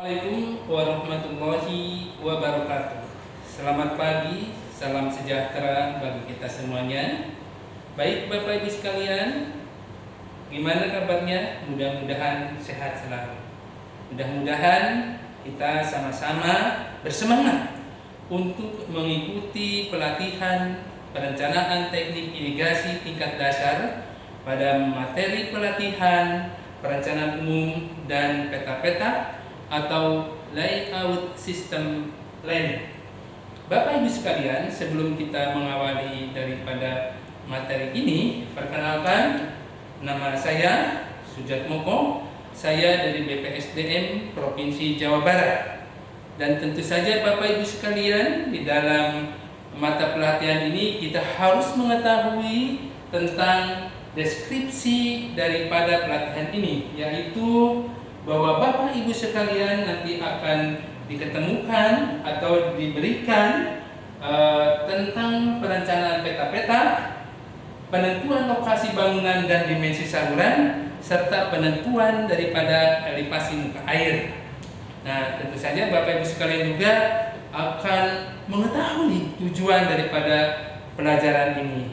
Assalamualaikum warahmatullahi wabarakatuh. Selamat pagi, salam sejahtera bagi kita semuanya. Baik Bapak Ibu sekalian, gimana kabarnya? Mudah-mudahan sehat selalu. Mudah-mudahan kita sama-sama bersemangat untuk mengikuti pelatihan perencanaan teknik irigasi tingkat dasar pada materi pelatihan perencanaan umum dan peta-peta atau layout system plan. Bapak Ibu sekalian, sebelum kita mengawali daripada materi ini, perkenalkan nama saya Sujatmoko. Saya dari BPSDM Provinsi Jawa Barat. Dan tentu saja Bapak Ibu sekalian, di dalam mata pelatihan ini kita harus mengetahui tentang deskripsi daripada pelatihan ini, yaitu bahwa Bapak Ibu sekalian nanti akan diketemukan atau diberikan tentang perencanaan peta-peta, penentuan lokasi bangunan dan dimensi saluran, serta penentuan daripada elevasi muka air. Nah, tentu saja Bapak Ibu sekalian juga akan mengetahui tujuan daripada pelajaran ini.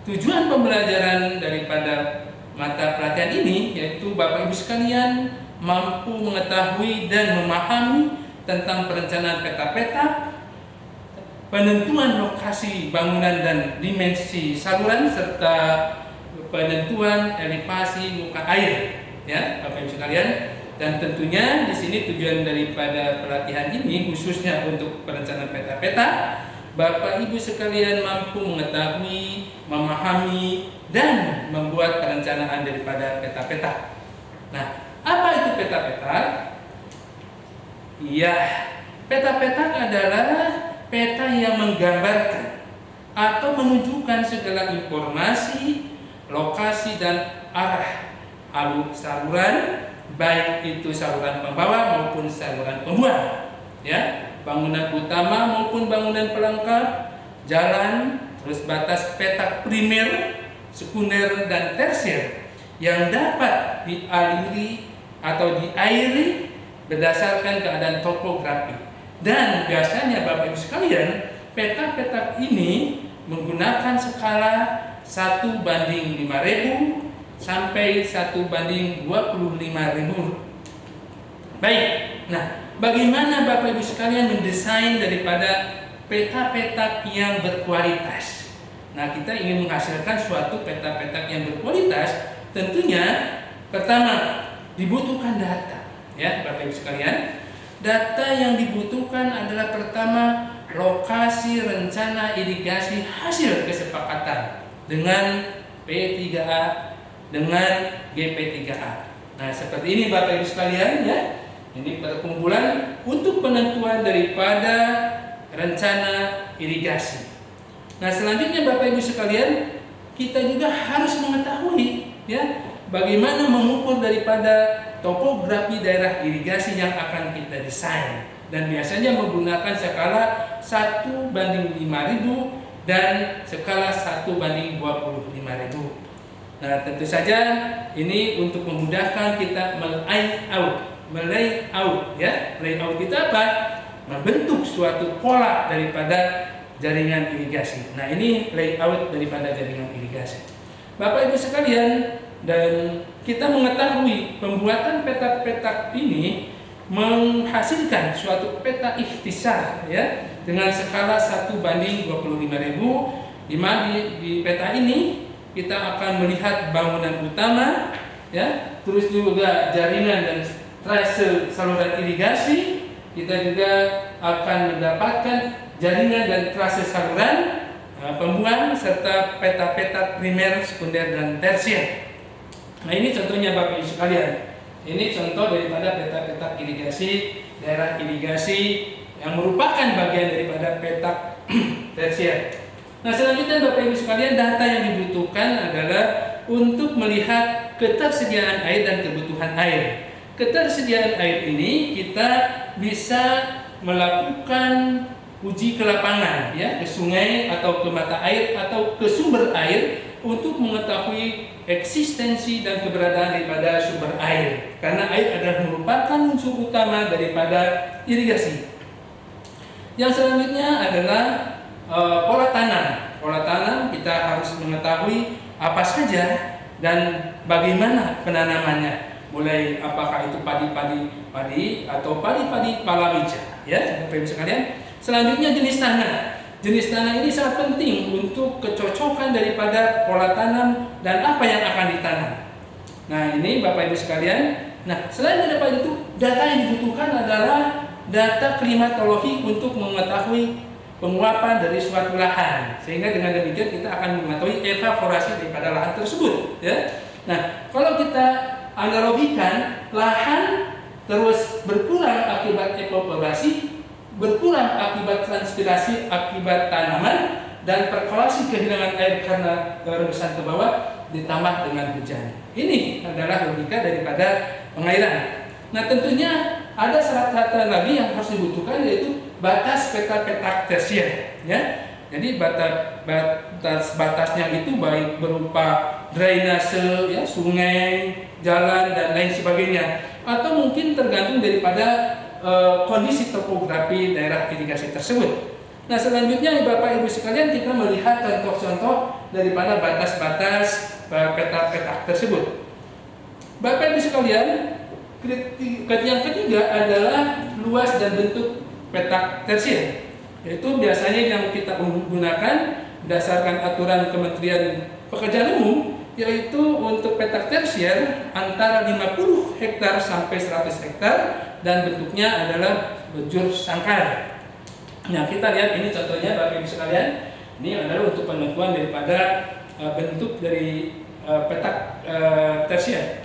Tujuan pembelajaran daripada mata pelatihan ini yaitu Bapak Ibu sekalian mampu mengetahui dan memahami tentang perencanaan peta-peta, penentuan lokasi bangunan dan dimensi saluran, serta penentuan elevasi muka air, ya Bapak Ibu sekalian. Dan tentunya di sini tujuan daripada pelatihan ini khususnya untuk perencanaan peta-peta, Bapak Ibu sekalian mampu mengetahui, memahami, dan membuat perencanaan daripada peta-peta. Nah, apa itu peta-peta? Ya, peta-peta adalah peta yang menggambarkan atau menunjukkan segala informasi, lokasi, dan arah alur saluran, baik itu saluran pembawa maupun saluran pembuang, ya, bangunan utama maupun bangunan pelengkap, jalan, terus batas petak primer, sekunder, dan tersier yang dapat dialiri atau diairi berdasarkan keadaan topografi. Dan biasanya Bapak Ibu sekalian, peta-peta ini menggunakan skala 1:5.000 sampai 1:25.000. Baik, nah bagaimana Bapak Ibu sekalian mendesain daripada peta-peta yang berkualitas? Nah, kita ingin menghasilkan suatu peta-peta yang berkualitas. Tentunya pertama dibutuhkan data, ya Bapak Ibu sekalian. Data yang dibutuhkan adalah pertama lokasi rencana irigasi hasil kesepakatan dengan P3A dengan GP3A. Nah, seperti ini Bapak Ibu sekalian, ya. Ini perkumpulan untuk penentuan daripada rencana irigasi. Nah, selanjutnya Bapak Ibu sekalian, kita juga harus mengetahui, ya, bagaimana mengukur daripada topografi daerah irigasi yang akan kita desain. Dan biasanya menggunakan skala 1:5.000 dan skala 1:25.000. Nah, tentu saja ini untuk memudahkan kita melayout, ya. Layout kita apa? Membentuk suatu pola daripada jaringan irigasi. Nah, ini layout daripada jaringan irigasi. Bapak Ibu sekalian, dan kita mengetahui pembuatan peta-peta ini menghasilkan suatu peta ikhtisar, ya, dengan skala 1:25.000, di mana di peta ini kita akan melihat bangunan utama, ya, terus juga jaringan dan trase saluran irigasi. Kita juga akan mendapatkan jaringan dan trase saluran pembuang, serta peta-peta primer, sekunder, dan tersier. Nah, ini contohnya Bapak Ibu sekalian. Ini contoh daripada peta-peta irigasi, daerah irigasi yang merupakan bagian daripada peta tersier. Nah, selanjutnya Bapak Ibu sekalian, data yang dibutuhkan adalah untuk melihat ketersediaan air dan kebutuhan air. Ketersediaan air ini kita bisa melakukan uji ke lapangan, ya, ke sungai atau ke mata air atau ke sumber air untuk mengetahui eksistensi dan keberadaan daripada sumber air. Karena air adalah merupakan unsur utama daripada irigasi. Yang selanjutnya adalah pola tanam. Pola tanam kita harus mengetahui apa saja dan bagaimana penanamannya. Mulai apakah itu padi atau padi palawija, ya, Bapak Ibu sekalian. Selanjutnya jenis tanah. Jenis tanah ini sangat penting untuk kecocokan daripada pola tanam dan apa yang akan ditanam. Nah, ini Bapak Ibu sekalian. Nah, selain daripada itu, data yang dibutuhkan adalah data klimatologi untuk mengetahui penguapan dari suatu lahan. Sehingga dengan demikian kita akan mengetahui evaporasi daripada lahan tersebut, ya. Nah, kalau kita analogikan, lahan terus berkurang akibat evaporasi, berkurang akibat transpirasi akibat tanaman, dan perkolasi kehilangan air karena kerebesan ke bawah ditambah dengan hujan. Ini adalah logika daripada pengairan. Nah, tentunya ada syarat lagi yang harus dibutuhkan, yaitu batas peta-peta tersier, ya. Jadi batasnya itu baik berupa drainase, ya, sungai, jalan dan lain sebagainya, atau mungkin tergantung daripada kondisi topografi daerah irigasi tersebut. Nah, selanjutnya Bapak Ibu sekalian, kita melihat contoh-contoh daripada batas-batas peta-peta tersebut. Bapak Ibu sekalian, yang ketiga adalah luas dan bentuk peta tersier, yaitu biasanya yang kita gunakan berdasarkan aturan Kementerian Pekerjaan Umum, yaitu untuk petak tersier antara 50 hektar sampai 100 hektar dan bentuknya adalah bujur sangkar. Nah, kita lihat ini contohnya Bapak Ibu sekalian. Ini adalah untuk penentuan daripada bentuk dari petak tersier.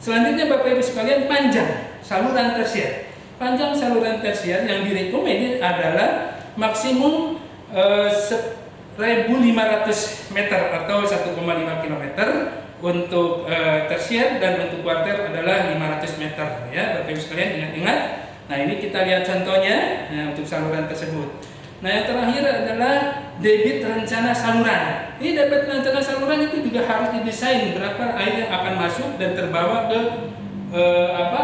Selanjutnya Bapak Ibu sekalian, panjang saluran tersier. Panjang saluran tersier yang direkomendasi adalah maksimum 1.500 meter atau 1,5 km untuk tersier, dan untuk kuarter adalah 500 meter, ya Bapak Ibu sekalian, ingat-ingat. Nah, ini kita lihat contohnya, nah, untuk saluran tersebut. Nah, yang terakhir adalah debit rencana saluran. Ini debit rencana saluran itu juga harus didesain berapa air yang akan masuk dan terbawa ke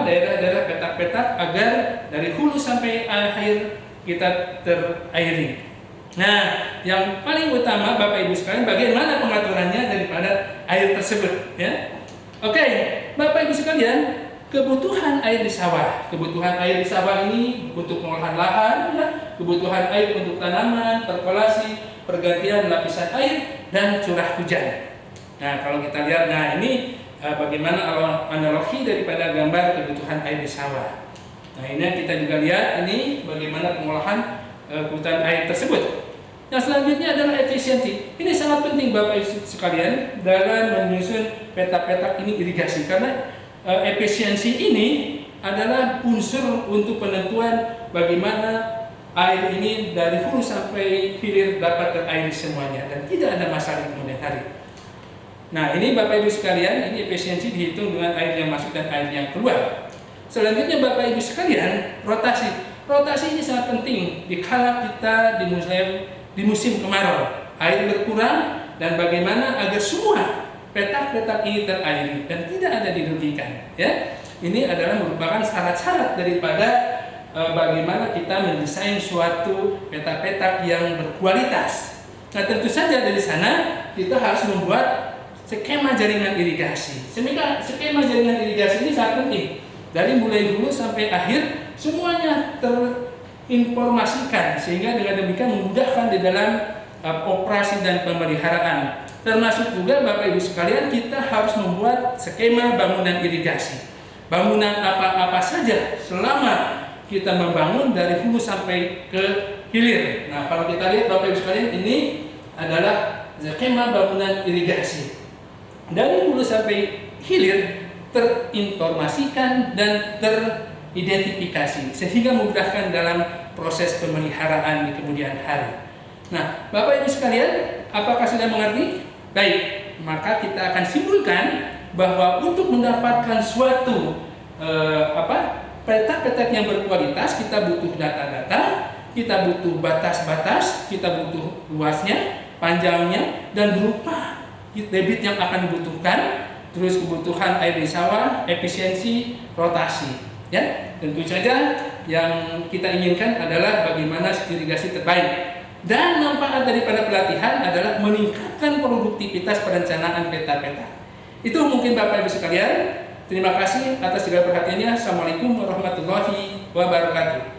daerah-daerah petak-petak agar dari hulu sampai akhir kita terairi. Nah, yang paling utama Bapak Ibu sekalian, bagaimana pengaturannya daripada air tersebut, ya. Oke, Bapak Ibu sekalian, kebutuhan air di sawah. Kebutuhan air di sawah ini untuk pengolahan lahan, ya, kebutuhan air untuk tanaman, perkolasi, pergantian lapisan air, dan curah hujan. Nah, kalau kita lihat, nah ini bagaimana analogi daripada gambar kebutuhan air di sawah. Nah, ini kita juga lihat ini bagaimana pengolahan kebutuhan air tersebut. Yang selanjutnya adalah efisiensi. Ini sangat penting Bapak Ibu sekalian dalam menyusun peta-peta ini irigasi, karena efisiensi ini adalah unsur untuk penentuan bagaimana air ini dari hulu sampai hilir dapat terairi semuanya dan tidak ada masalah di kemudian hari. Nah, ini Bapak Ibu sekalian, ini efisiensi dihitung dengan air yang masuk dan air yang keluar. Selanjutnya Bapak Ibu sekalian, rotasi. Rotasi ini sangat penting dikala kita di musim kemarau. Air berkurang, dan bagaimana agar semua petak-petak ini terairi dan tidak ada dirugikan, ya. Ini adalah merupakan syarat-syarat daripada bagaimana kita mendesain suatu petak-petak yang berkualitas. Nah, tentu saja dari sana kita harus membuat skema jaringan irigasi. Skema jaringan irigasi ini sangat penting. Dari mulai dulu sampai akhir semuanya terinformasikan, sehingga dengan demikian memudahkan di dalam operasi dan pemeliharaan. Termasuk juga Bapak Ibu sekalian, kita harus membuat skema bangunan irigasi. Bangunan apa-apa saja selama kita membangun dari hulu sampai ke hilir. Nah, kalau kita lihat Bapak Ibu sekalian, ini adalah skema bangunan irigasi. Dari hulu sampai hilir terinformasikan dan teridentifikasi, sehingga memudahkan dalam proses pemeliharaan di kemudian hari. Nah, Bapak Ibu sekalian, apakah sudah mengerti? Baik, maka kita akan simpulkan bahwa untuk mendapatkan suatu petak-petak yang berkualitas, kita butuh data-data, kita butuh batas-batas, kita butuh luasnya, panjangnya, dan berupa debit yang akan dibutuhkan, terus kebutuhan air di sawah, efisiensi, rotasi. Ya, tentu saja yang kita inginkan adalah bagaimana irigasi terbaik. Dan manfaat daripada pelatihan adalah meningkatkan produktivitas perencanaan peta-peta. Itu mungkin Bapak Ibu sekalian. Terima kasih atas segala perhatiannya. Assalamualaikum warahmatullahi wabarakatuh.